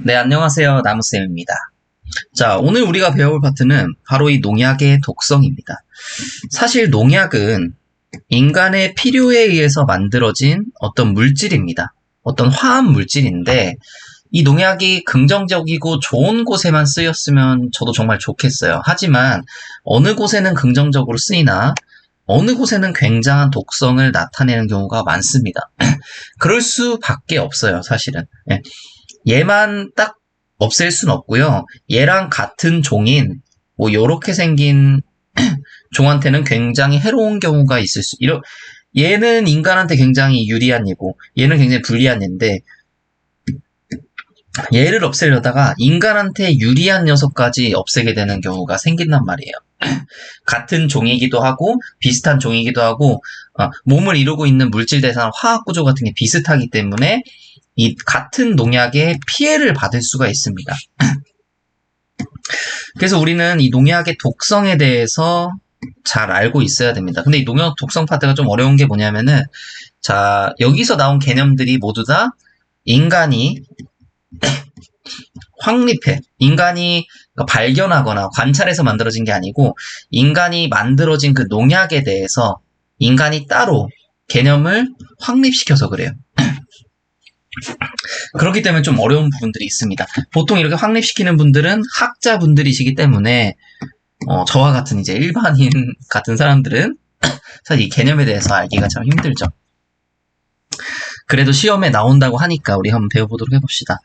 네, 안녕하세요. 나무쌤입니다. 자, 오늘 우리가 배워볼 파트는 바로 이 농약의 독성입니다. 사실 농약은 인간의 필요에 의해서 만들어진 어떤 물질입니다. 어떤 화학 물질인데, 이 농약이 긍정적이고 좋은 곳에만 쓰였으면 저도 정말 좋겠어요. 하지만 어느 곳에는 긍정적으로 쓰이나 어느 곳에는 굉장한 독성을 나타내는 경우가 많습니다. 그럴 수밖에 없어요, 사실은. 얘만 딱 없앨 순 없고요. 얘랑 같은 종인 뭐 요렇게 생긴 종한테는 굉장히 해로운 경우가 있을 수. 얘는 인간한테 굉장히 유리한 얘고 얘는 굉장히 불리한 얘인데, 얘를 없애려다가 인간한테 유리한 녀석까지 없애게 되는 경우가 생긴단 말이에요. 같은 종이기도 하고 비슷한 종이기도 하고 몸을 이루고 있는 물질 대상 화학 구조 같은 게 비슷하기 때문에 이 같은 농약에 피해를 받을 수가 있습니다. 그래서 우리는 이 농약의 독성에 대해서 잘 알고 있어야 됩니다. 근데 이 농약 독성 파트가 좀 어려운 게 뭐냐면은, 자, 여기서 나온 개념들이 모두 다 인간이 확립해. 인간이 발견하거나 관찰해서 만들어진 게 아니고, 인간이 만들어진 그 농약에 대해서 인간이 따로 개념을 확립시켜서 그래요. 그렇기 때문에 좀 어려운 부분들이 있습니다. 보통 이렇게 확립시키는 분들은 학자분들이시기 때문에, 저와 같은 이제 일반인 같은 사람들은 사실 이 개념에 대해서 알기가 참 힘들죠. 그래도 시험에 나온다고 하니까 우리 한번 배워보도록 해봅시다.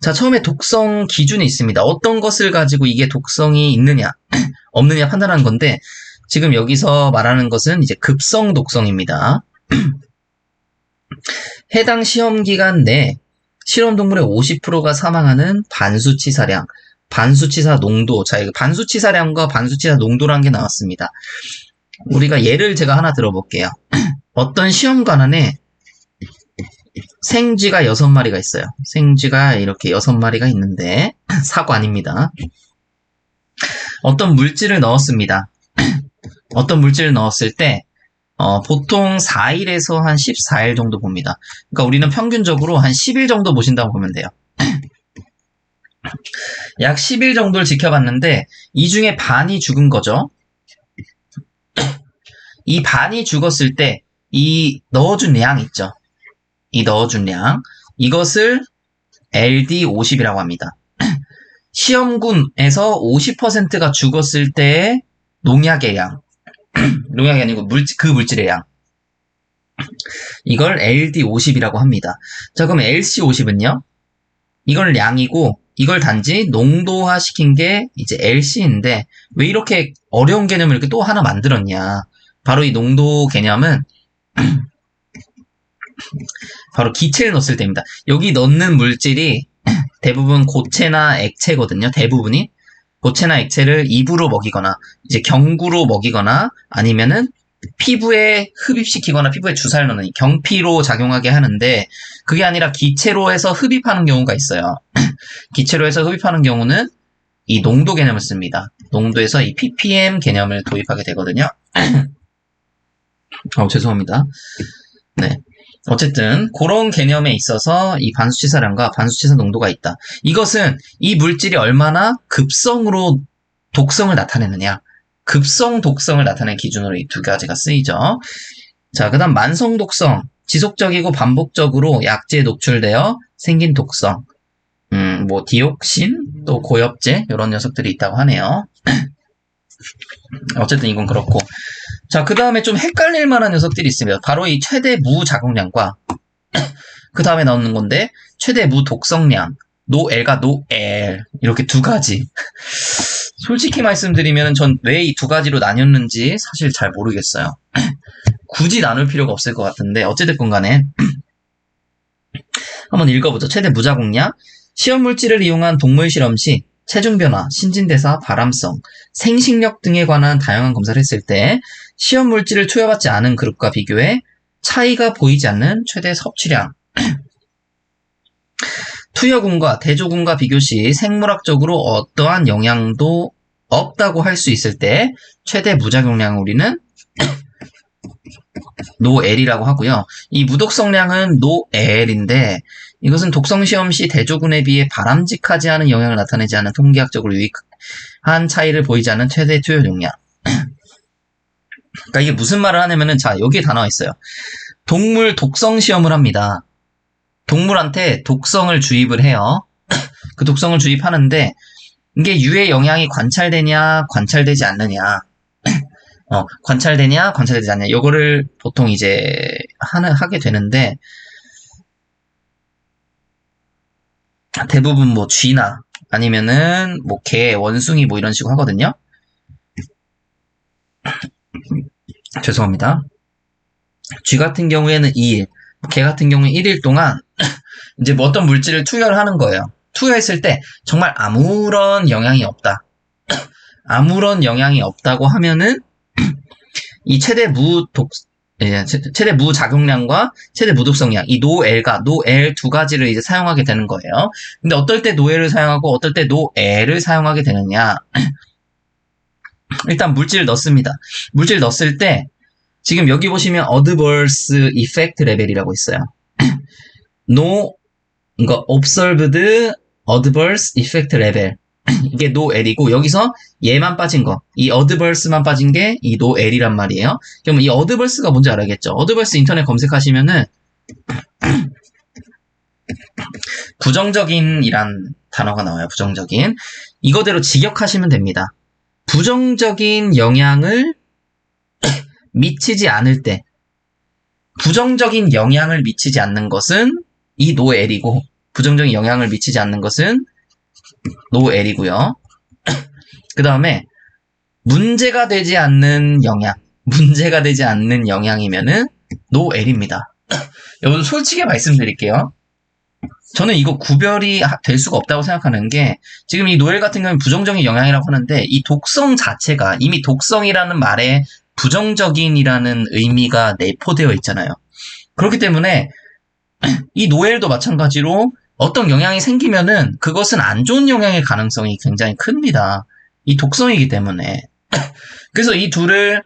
자, 처음에 독성 기준이 있습니다. 어떤 것을 가지고 이게 독성이 있느냐, 없느냐 판단하는 건데, 지금 여기서 말하는 것은 이제 급성 독성입니다. 해당 시험 기간 내 실험동물의 50%가 사망하는 반수치사량, 반수치사 농도. 자, 이거 반수치사량과 반수치사 농도라는 게 나왔습니다. 우리가 예를 제가 하나 들어볼게요. 어떤 시험관 안에 생쥐가 6마리가 있어요. 생쥐가 이렇게 6마리가 있는데, 사관입니다. 어떤 물질을 넣었습니다. 어떤 물질을 넣었을 때, 보통 4일에서 한 14일 정도 봅니다. 그러니까 우리는 평균적으로 한 10일 정도 보신다고 보면 돼요. 약 10일 정도를 지켜봤는데, 이 중에 반이 죽은 거죠. 이 반이 죽었을 때, 이 넣어준 양 있죠. 이 넣어준 양. 이것을 LD50이라고 합니다. 시험군에서 50%가 죽었을 때의 농약의 양. 농약이 아니고 그 물질의 양. 이걸 LD50이라고 합니다. 자, 그럼 LC50은요? 이걸 양이고, 이걸 단지 농도화 시킨 게 이제 LC인데, 왜 이렇게 어려운 개념을 이렇게 또 하나 만들었냐? 바로 이 농도 개념은, 바로 기체를 넣었을 때입니다. 여기 넣는 물질이 대부분 고체나 액체거든요. 대부분이. 고체나 액체를 입으로 먹이거나, 이제 경구로 먹이거나, 아니면은 피부에 흡입시키거나 피부에 주사를 넣는 경피로 작용하게 하는데, 그게 아니라 기체로 해서 흡입하는 경우가 있어요. 기체로 해서 흡입하는 경우는 이 농도 개념을 씁니다. 농도에서 이 ppm 개념을 도입하게 되거든요. 죄송합니다. 네. 어쨌든 그런 개념에 있어서 이 반수치사량과 반수치사 농도가 있다. 이것은 이 물질이 얼마나 급성으로 독성을 나타내느냐, 급성 독성을 나타내는 기준으로 이 두 가지가 쓰이죠. 자, 그 다음 만성 독성, 지속적이고 반복적으로 약재에 노출되어 생긴 독성, 뭐 디옥신, 또 고엽제 이런 녀석들이 있다고 하네요. 어쨌든 이건 그렇고, 자, 그 다음에 좀 헷갈릴 만한 녀석들이 있습니다. 바로 이 최대 무작용량과 그 다음에 나오는 건데, 최대 무독성량, 노L과 노L, 이렇게 두 가지. 솔직히 말씀드리면 전 왜 이 두 가지로 나뉘었는지 사실 잘 모르겠어요. 굳이 나눌 필요가 없을 것 같은데, 어찌됐건 간에 한번 읽어보죠. 최대 무작용량, 시험 물질을 이용한 동물 실험 시 체중 변화, 신진대사, 발암성, 생식력 등에 관한 다양한 검사를 했을 때 시험 물질을 투여받지 않은 그룹과 비교해 차이가 보이지 않는 최대 섭취량. 투여군과 대조군과 비교 시 생물학적으로 어떠한 영향도 없다고 할 수 있을 때 최대 무작용량을 우리는 노L이라고 하고요. 이 무독성량은 노L인데 이것은 독성시험 시 대조군에 비해 바람직하지 않은 영향을 나타내지 않은 통계학적으로 유익한 차이를 보이지 않는 최대 투여 용량. 그러니까 이게 무슨 말을 하냐면은 자 여기에 다 나와 있어요. 동물 독성 시험을 합니다. 동물한테 독성을 주입을 해요. 그 독성을 주입하는데 이게 유해 영향이 관찰되냐 관찰되지 않느냐 관찰되냐 관찰되지 않냐 요거를 보통 이제 하게 되는데 대부분 뭐 쥐나 아니면은 뭐 개, 원숭이 뭐 이런 식으로 하거든요. 죄송합니다. 쥐 같은 경우에는 2일, 개 같은 경우에 1일 동안 이제 뭐 어떤 물질을 투여를 하는 거예요. 투여했을 때 정말 아무런 영향이 없다. 아무런 영향이 없다고 하면은 이 최대 무작용량과 최대 무독성량, 이 노L과 노L 두 가지를 이제 사용하게 되는 거예요. 근데 어떨 때 노L을 사용하고 어떨 때 노L을 사용하게 되느냐. 일단 물질을 넣습니다. 물질 넣었을 때 지금 여기 보시면 adverse effect level이라고 있어요. 이거 observed adverse effect level. 이게 노L이고 여기서 얘만 빠진 거, 이 adverse만 빠진 게 이 노L이란 말이에요. 그러면 이 adverse가 뭔지 알아야겠죠. adverse 인터넷 검색하시면은 부정적인이란 단어가 나와요. 부정적인. 이거대로 직역하시면 됩니다. 부정적인 영향을 미치지 않을 때, 부정적인 영향을 미치지 않는 것은 이 노L이고, 부정적인 영향을 미치지 않는 것은 노L이고요. 그 다음에 문제가 되지 않는 영향이면은 노L입니다. 여러분 솔직히 말씀드릴게요. 저는 이거 구별이 될 수가 없다고 생각하는 게 지금 이 노엘 같은 경우는 부정적인 영향이라고 하는데 이 독성 자체가 이미 독성이라는 말에 부정적인이라는 의미가 내포되어 있잖아요. 그렇기 때문에 이 노엘도 마찬가지로 어떤 영향이 생기면은 그것은 안 좋은 영향의 가능성이 굉장히 큽니다. 이 독성이기 때문에. 그래서 이 둘을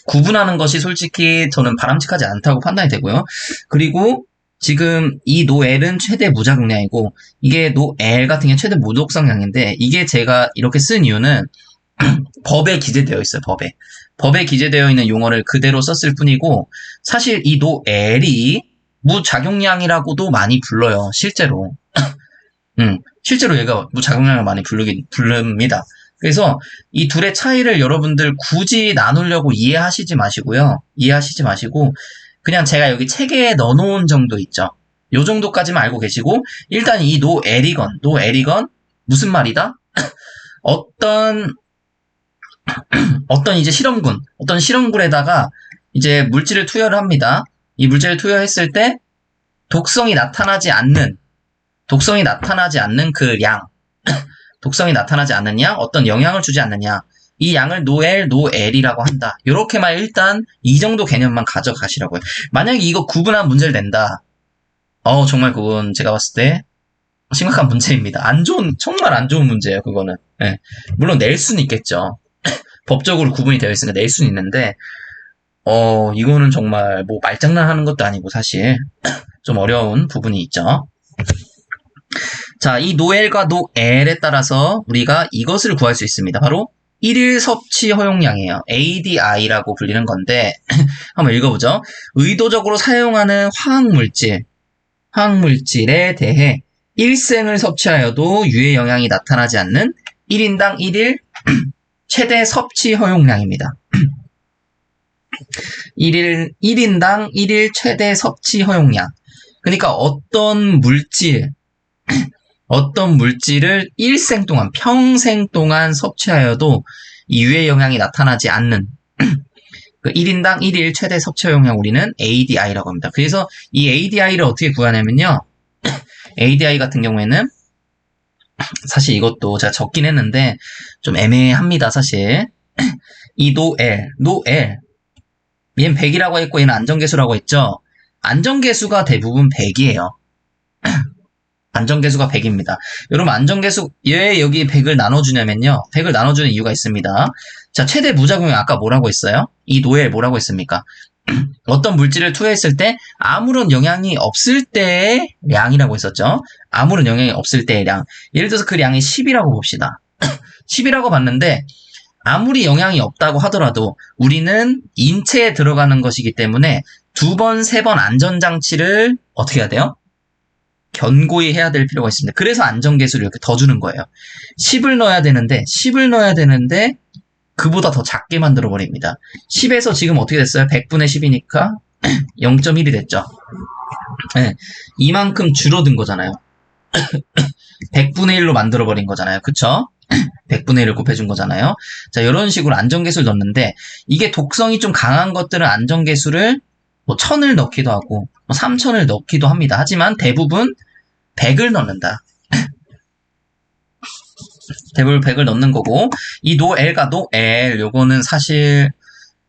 구분하는 것이 솔직히 저는 바람직하지 않다고 판단이 되고요. 그리고 지금 이 노엘은 최대 무작용량이고 이게 노엘 같은 게 최대 무독성량인데 이게 제가 이렇게 쓴 이유는 법에 기재되어 있어요. 법에 기재되어 있는 용어를 그대로 썼을 뿐이고 사실 이 노엘이 무작용량이라고도 많이 불러요. 실제로. 실제로 얘가 무작용량을 많이 부릅니다. 그래서 이 둘의 차이를 여러분들 굳이 나누려고 이해하시지 마시고 그냥 제가 여기 책에 넣어놓은 정도 있죠. 요 정도까지만 알고 계시고 일단 이 노엘이건 무슨 말이다? 어떤 이제 실험군에다가 이제 물질을 투여를 합니다. 이 물질을 투여했을 때 독성이 나타나지 않는 그 양, 독성이 나타나지 않는 양, 어떤 영향을 주지 않느냐, 이 양을 노엘이라고 한다. 요렇게만 일단 이 정도 개념만 가져가시라고요. 만약에 이거 구분한 문제를 낸다. 정말 그건 제가 봤을 때 심각한 문제입니다. 정말 안 좋은 문제예요, 그거는. 네. 물론 낼 수는 있겠죠. 법적으로 구분이 되어 있으니까 낼 수는 있는데, 이거는 정말 뭐 말장난 하는 것도 아니고 사실 좀 어려운 부분이 있죠. 자, 이 노엘과 노엘에 따라서 우리가 이것을 구할 수 있습니다. 바로 1일 섭취 허용량이에요. ADI라고 불리는 건데 한번 읽어보죠. 의도적으로 사용하는 화학물질에 대해 일생을 섭취하여도 유해 영향이 나타나지 않는 1인당 1일 최대 섭취 허용량입니다. 1인당 1일 최대 섭취 허용량. 그러니까 어떤 물질을 일생 동안, 평생 동안 섭취하여도 이 유해 영향이 나타나지 않는 그 1인당 1일 최대 섭취 허용량 우리는 ADI라고 합니다. 그래서 이 ADI를 어떻게 구하냐면요. ADI 같은 경우에는 사실 이것도 제가 적긴 했는데 좀 애매합니다, 사실. 이 노엘. 얘는 100이라고 했고 얘는 안정계수라고 했죠. 안정계수가 대부분 100이에요. 안정계수가 100입니다. 여러분 안정계수 왜 여기 100을 나눠주냐면요. 100을 나눠주는 이유가 있습니다. 자, 최대 무작용이 아까 뭐라고 했어요? 이 노엘 뭐라고 했습니까? 어떤 물질을 투여했을 때 아무런 영향이 없을 때의 량이라고 했었죠. 아무런 영향이 없을 때의 량. 예를 들어서 그 량이 10이라고 봅시다. 10이라고 봤는데 아무리 영향이 없다고 하더라도 우리는 인체에 들어가는 것이기 때문에 2번, 3번 안전장치를 어떻게 해야 돼요? 견고히 해야 될 필요가 있습니다. 그래서 안전계수를 이렇게 더 주는 거예요. 10을 넣어야 되는데 그보다 더 작게 만들어 버립니다. 10에서 지금 어떻게 됐어요? 100분의 10이니까 0.1이 됐죠. 네, 이만큼 줄어든 거잖아요. 100분의 1로 만들어 버린 거잖아요. 그쵸? 100분의 1을 곱해준 거잖아요. 자, 이런 식으로 안전계수를 넣는데 이게 독성이 좀 강한 것들은 안전계수를 뭐 1000을 넣기도 하고 뭐 3000을 넣기도 합니다. 하지만 대부분 100을 넣는다. 대부분 100을 넣는 거고 이 노엘과 노엘 요거는 사실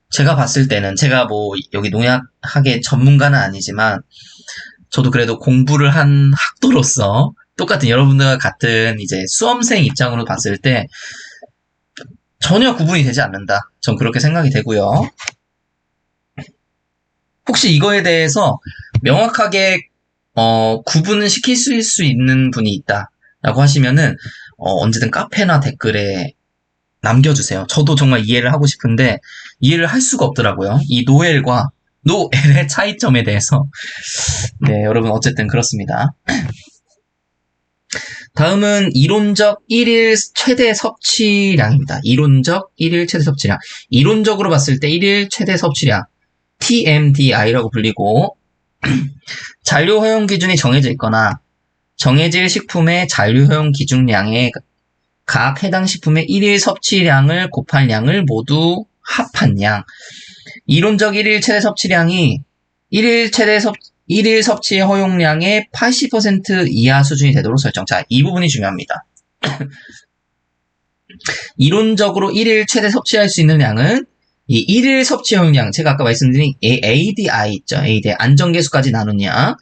제가 봤을 때는 제가 뭐 여기 농약학의 전문가는 아니지만 저도 그래도 공부를 한 학도로서 똑같은 여러분들과 같은 이제 수험생 입장으로 봤을 때 전혀 구분이 되지 않는다. 전 그렇게 생각이 되고요. 혹시 이거에 대해서 명확하게 구분을 시킬 수 있는 분이 있다라고 하시면은 언제든 카페나 댓글에 남겨주세요. 저도 정말 이해를 하고 싶은데 이해를 할 수가 없더라고요. 이 노엘과 노엘의 차이점에 대해서. 네, 여러분 어쨌든 그렇습니다. 다음은 이론적 1일 최대 섭취량입니다. 이론적 1일 최대 섭취량. 이론적으로 봤을 때 1일 최대 섭취량 TMDI라고 불리고 잔류 허용 기준이 정해져 있거나 정해질 식품의 잔류 허용 기준량에 각 해당 식품의 1일 섭취량을 곱한 양을 모두 합한 양. 이론적 1일 최대 섭취량이 1일 섭취 허용량의 80% 이하 수준이 되도록 설정. 자, 이 부분이 중요합니다. 이론적으로 1일 최대 섭취할 수 있는 양은 이 1일 섭취 허용량, 제가 아까 말씀드린 ADI 있죠. ADI, 안전계수까지 나눈 양.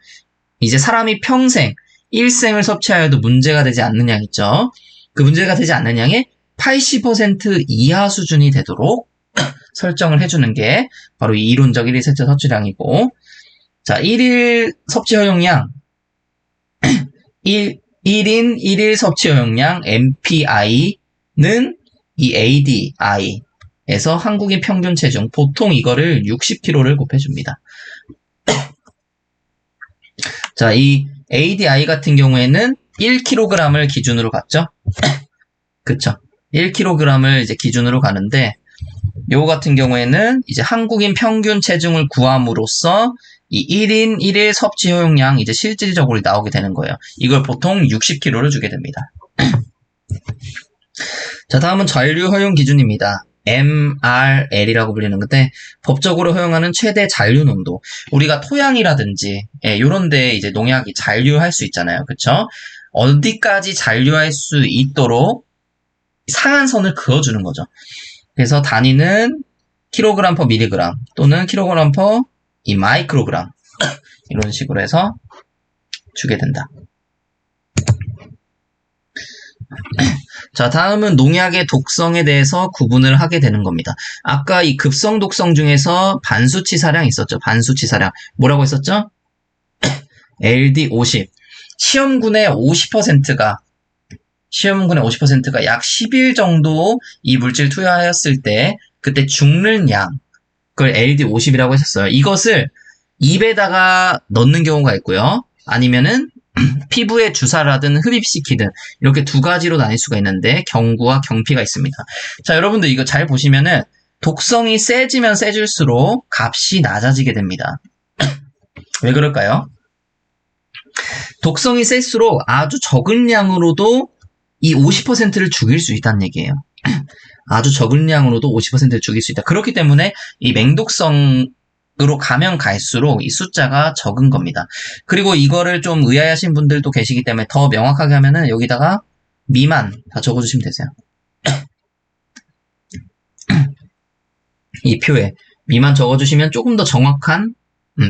이제 사람이 평생, 일생을 섭취하여도 문제가 되지 않는 양 있죠. 그 문제가 되지 않는 양의 80% 이하 수준이 되도록 설정을 해주는 게 바로 이 이론적 1일 최대 섭취량이고, 자, 1일 섭취 허용량, 1인 1일 섭취 허용량 MPI는 이 ADI에서 한국인 평균 체중, 보통 이거를 60kg를 곱해줍니다. 자, 이 ADI 같은 경우에는 1kg을 기준으로 갔죠? 그쵸. 1kg을 이제 기준으로 가는데, 요거 같은 경우에는 이제 한국인 평균 체중을 구함으로써 이 1인 1일 섭취 허용량 이제 실질적으로 나오게 되는 거예요. 이걸 보통 60kg를 주게 됩니다. 자, 다음은 잔류 허용 기준입니다. MRL이라고 불리는 건데 법적으로 허용하는 최대 잔류 농도. 우리가 토양이라든지 요런 데 이제 농약이 잔류할 수 있잖아요. 그쵸? 어디까지 잔류할 수 있도록 상한선을 그어주는 거죠. 그래서 단위는 kg per mg 또는 kg per 이 마이크로그램 이런 식으로 해서 주게 된다. 자, 다음은 농약의 독성에 대해서 구분을 하게 되는 겁니다. 아까 이 급성 독성 중에서 반수치사량 있었죠. 반수치사량. 뭐라고 했었죠? LD50. 시험군의 50%가 약 10일 정도 이 물질 투여하였을 때 그때 죽는 양, 그걸 LD50이라고 했었어요. 이것을 입에다가 넣는 경우가 있고요. 아니면은 피부에 주사를 하든 흡입시키든 이렇게 두 가지로 나뉠 수가 있는데 경구와 경피가 있습니다. 자, 여러분들 이거 잘 보시면은 독성이 세지면 세질수록 값이 낮아지게 됩니다. 왜 그럴까요? 독성이 셀수록 아주 적은 양으로도 이 50%를 죽일 수 있다는 얘기예요. 아주 적은 양으로도 50%를 죽일 수 있다. 그렇기 때문에 이 맹독성으로 가면 갈수록 이 숫자가 적은 겁니다. 그리고 이거를 좀 의아해하신 분들도 계시기 때문에 더 명확하게 하면은 여기다가 미만 다 적어주시면 되세요. 이 표에 미만 적어주시면 조금 더 정확한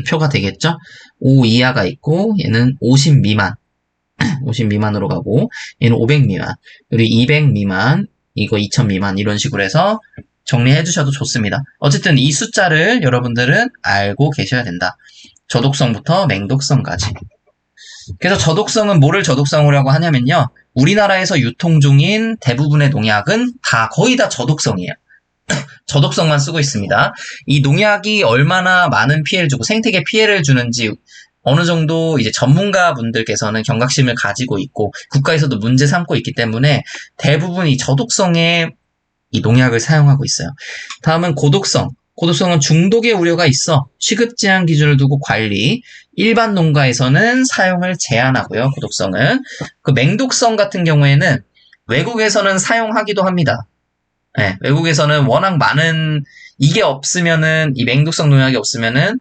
표가 되겠죠? 5 이하가 있고 얘는 50 미만 50 미만으로 가고 얘는 500 미만 그리고 200 미만 이거 2000 미만 이런 식으로 해서 정리해 주셔도 좋습니다. 어쨌든 이 숫자를 여러분들은 알고 계셔야 된다. 저독성부터 맹독성까지. 그래서 저독성은 뭐를 저독성이라고 하냐면요. 우리나라에서 유통 중인 대부분의 농약은 거의 다 저독성이에요. 저독성만 쓰고 있습니다. 이 농약이 얼마나 많은 피해를 주고 생태계 피해를 주는지 어느 정도 이제 전문가분들께서는 경각심을 가지고 있고 국가에서도 문제 삼고 있기 때문에 대부분 이 저독성의 이 농약을 사용하고 있어요. 다음은 고독성. 고독성은 중독의 우려가 있어 취급 제한 기준을 두고 관리. 일반 농가에서는 사용을 제한하고요. 고독성은. 그 맹독성 같은 경우에는 외국에서는 사용하기도 합니다. 네, 외국에서는 워낙 많은 이게 없으면은 이 맹독성 농약이 없으면은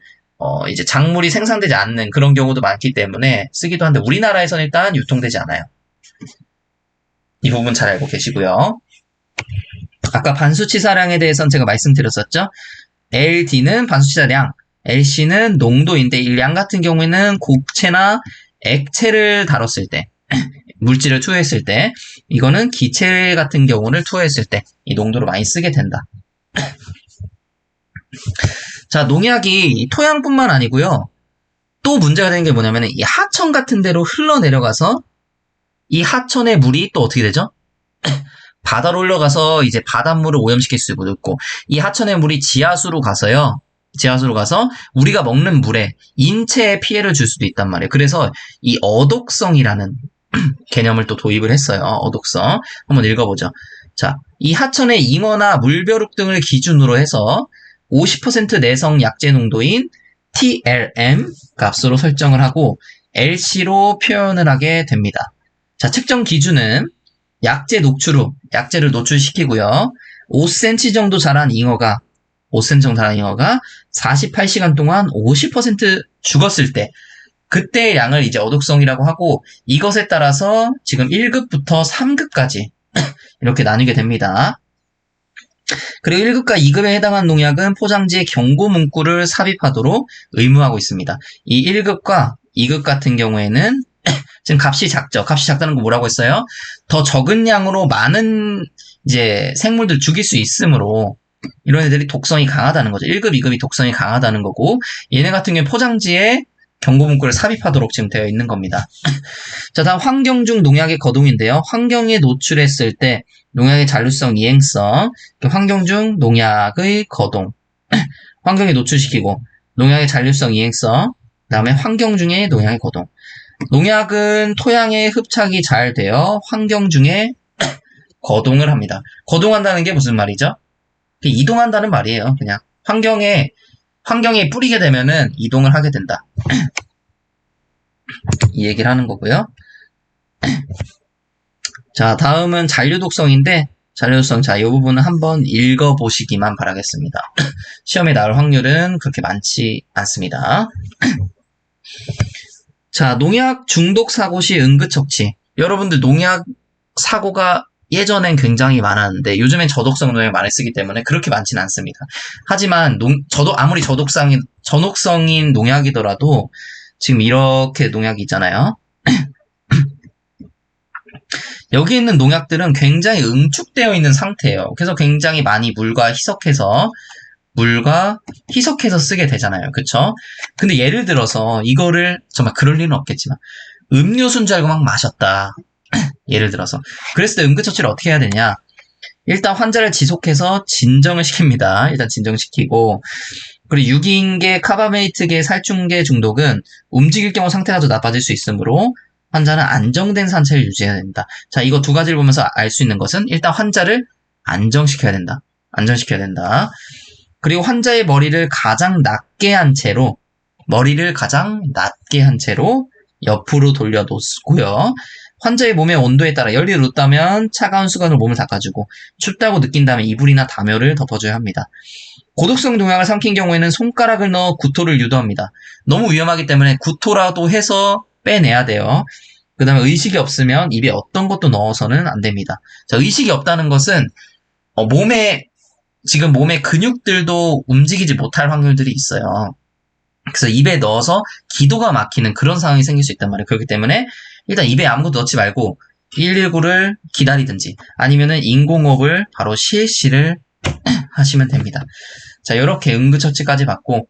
이제 작물이 생산되지 않는 그런 경우도 많기 때문에 쓰기도 한데 우리나라에서는 일단 유통되지 않아요. 이 부분 잘 알고 계시고요. 아까 반수치사량에 대해서는 제가 말씀드렸었죠. LD는 반수치사량, LC는 농도인데 이 량 같은 경우에는 고체나 액체를 다뤘을 때 물질을 투여했을 때 이거는 기체 같은 경우를 투여했을 때 이 농도를 많이 쓰게 된다. 자, 농약이 토양뿐만 아니고요. 또 문제가 되는 게 뭐냐면 이 하천 같은 데로 흘러내려가서 이 하천의 물이 또 어떻게 되죠? 바다로 흘러가서 이제 바닷물을 오염시킬 수도 있고 이 하천의 물이 지하수로 가서요. 지하수로 가서 우리가 먹는 물에 인체에 피해를 줄 수도 있단 말이에요. 그래서 이 어독성이라는 개념을 또 도입을 했어요. 어독성. 한번 읽어보죠. 자, 이 하천의 잉어나 물벼룩 등을 기준으로 해서 50% 내성 약제 농도인 TLM 값으로 설정을 하고 LC로 표현을 하게 됩니다. 자, 측정 기준은 약제 녹출 후 약제를 노출시키고요. 5cm 정도 자란 잉어가 5cm 정도 자란 잉어가 48시간 동안 50% 죽었을 때 그때의 양을 이제 어독성이라고 하고 이것에 따라서 지금 1급부터 3급까지 이렇게 나뉘게 됩니다. 그리고 1급과 2급에 해당하는 농약은 포장지에 경고 문구를 삽입하도록 의무하고 있습니다. 이 1급과 2급 같은 경우에는 지금 값이 작죠. 값이 작다는 거 뭐라고 했어요? 더 적은 양으로 많은 이제 생물들 죽일 수 있으므로 이런 애들이 독성이 강하다는 거죠. 1급, 2급이 독성이 강하다는 거고 얘네 같은 경우에 포장지에 경고 문구를 삽입하도록 지금 되어 있는 겁니다. 자, 다음 환경 중 농약의 거동인데요. 환경에 노출했을 때 농약의 잔류성, 이행성, 환경 중 농약의 거동, 환경에 노출시키고 농약의 잔류성, 이행성, 그 다음에 환경 중에 농약의 거동. 농약은 토양에 흡착이 잘 되어 환경 중에 거동을 합니다. 거동한다는 게 무슨 말이죠? 이동한다는 말이에요. 그냥 환경에 뿌리게 되면은 이동을 하게 된다. 이 얘기를 하는 거고요. 자, 다음은 잔류독성인데 잔류독성, 자, 이 부분은 한번 읽어보시기만 바라겠습니다. 시험에 나올 확률은 그렇게 많지 않습니다. 자, 농약 중독 사고 시 응급처치. 여러분들 농약 사고가 예전엔 굉장히 많았는데 요즘엔 저독성 농약을 많이 쓰기 때문에 그렇게 많지는 않습니다. 하지만 아무리 저독성인 농약이더라도 지금 이렇게 농약이 있잖아요. 여기 있는 농약들은 굉장히 응축되어 있는 상태예요. 그래서 굉장히 많이 물과 희석해서 쓰게 되잖아요. 그쵸? 근데 예를 들어서 이거를 정말 그럴 일은 없겠지만 음료수인 줄 알고 막 마셨다. 예를 들어서 그랬을 때 응급처치를 어떻게 해야 되냐? 일단 환자를 지속해서 진정을 시킵니다. 일단 진정시키고 그리고 유기인계, 카바메이트계, 살충계 중독은 움직일 경우 상태가 더 나빠질 수 있으므로 환자는 안정된 상태를 유지해야 된다. 자, 이거 두 가지를 보면서 알 수 있는 것은 일단 환자를 안정시켜야 된다. 그리고 환자의 머리를 가장 낮게 한 채로 옆으로 돌려놓고요. 환자의 몸의 온도에 따라 열이 높다면 차가운 수건으로 몸을 닦아주고 춥다고 느낀다면 이불이나 담요를 덮어줘야 합니다. 고독성 농약을 삼킨 경우에는 손가락을 넣어 구토를 유도합니다. 너무 위험하기 때문에 구토라도 해서 빼내야 돼요. 그 다음에 의식이 없으면 입에 어떤 것도 넣어서는 안 됩니다. 자, 의식이 없다는 것은 몸의 근육들도 움직이지 못할 확률들이 있어요. 그래서 입에 넣어서 기도가 막히는 그런 상황이 생길 수 있단 말이에요. 그렇기 때문에 일단 입에 아무것도 넣지 말고 119를 기다리든지 아니면은 인공호흡을 바로 실시를 하시면 됩니다. 자, 이렇게 응급처치까지 받고,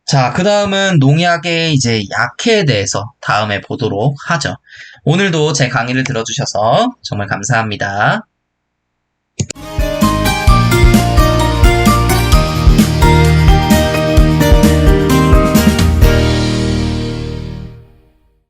자, 그 다음은 농약의 이제 약해에 대해서 다음에 보도록 하죠. 오늘도 제 강의를 들어주셔서 정말 감사합니다.